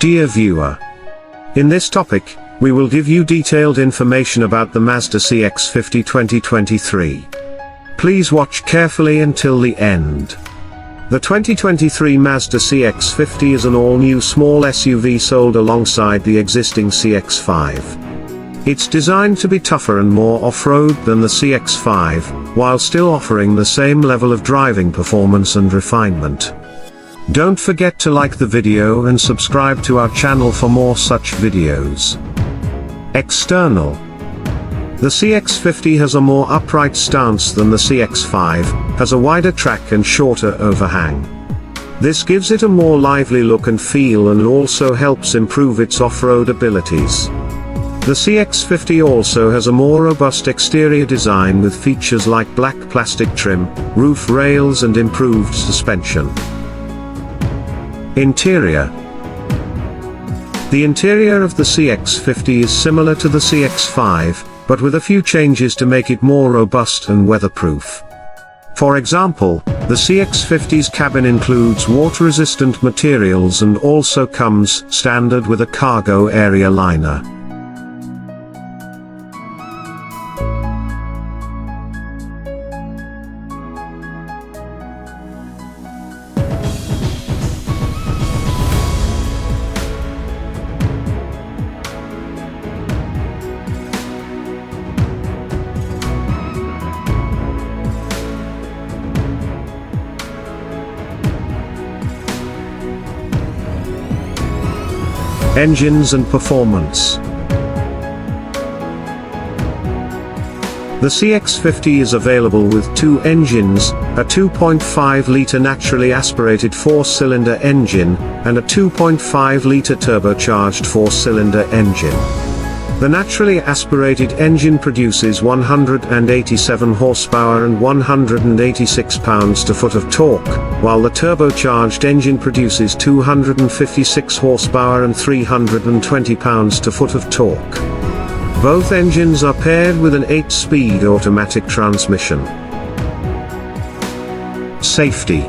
Dear viewer, in this topic, we will give you detailed information about the Mazda CX-50 2023. Please watch carefully until the end. The 2023 Mazda CX-50 is an all-new small SUV sold alongside the existing CX-5. It's designed to be tougher and more off-road than the CX-5, while still offering the same level of driving performance and refinement. Don't forget to like the video and subscribe to our channel for more such videos. External. The CX-50 has a more upright stance than the CX-5, has a wider track and shorter overhang. This gives it a more lively look and feel and also helps improve its off-road abilities. The CX-50 also has a more robust exterior design with features like black plastic trim, roof rails and improved suspension. Interior. The interior of the CX-50 is similar to the CX-5, but with a few changes to make it more robust and weatherproof. For example, the CX-50's cabin includes water-resistant materials and also comes standard with a cargo area liner. Engines and performance. The CX-50 is available with two engines, a 2.5-litre naturally aspirated 4-cylinder engine, and a 2.5-litre turbocharged 4-cylinder engine. The naturally aspirated engine produces 187 horsepower and 186 pounds-to-foot of torque, while the turbocharged engine produces 256 horsepower and 320 pounds-to-foot of torque. Both engines are paired with an 8-speed automatic transmission. Safety.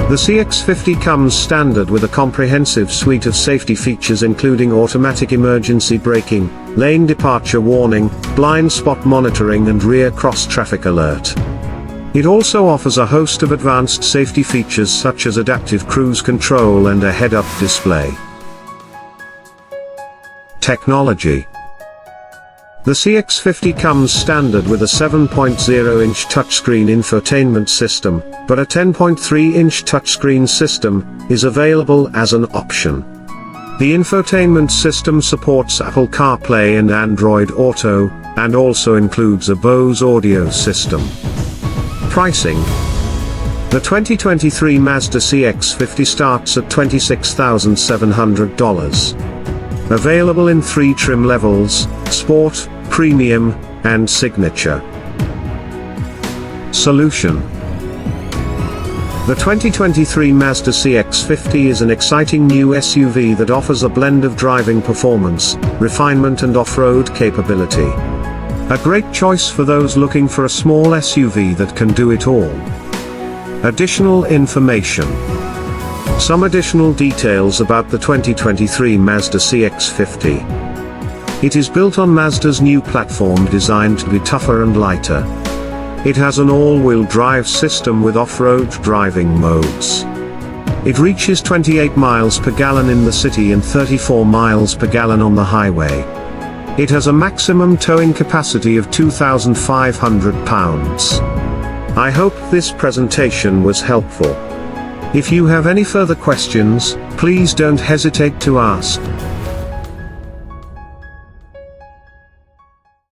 The CX-50 comes standard with a comprehensive suite of safety features including automatic emergency braking, lane departure warning, blind spot monitoring and rear cross-traffic alert. It also offers a host of advanced safety features such as adaptive cruise control and a head-up display. Technology. The CX-50 comes standard with a 7.0-inch touchscreen infotainment system, but a 10.3-inch touchscreen system is available as an option. The infotainment system supports Apple CarPlay and Android Auto, and also includes a Bose audio system. Pricing. The 2023 Mazda CX-50 starts at $26,700. Available in 3 trim levels: Sport, Premium, and Signature. Solution. The 2023 Mazda CX-50 is an exciting new SUV that offers a blend of driving performance, refinement and off-road capability. A great choice for those looking for a small SUV that can do it all. Additional information. Some additional details about the 2023 Mazda CX-50. It is built on Mazda's new platform designed to be tougher and lighter. It has an all-wheel drive system with off-road driving modes. It reaches 28 miles per gallon in the city and 34 miles per gallon on the highway. It has a maximum towing capacity of 2,500 pounds. I hope this presentation was helpful. If you have any further questions, please don't hesitate to ask.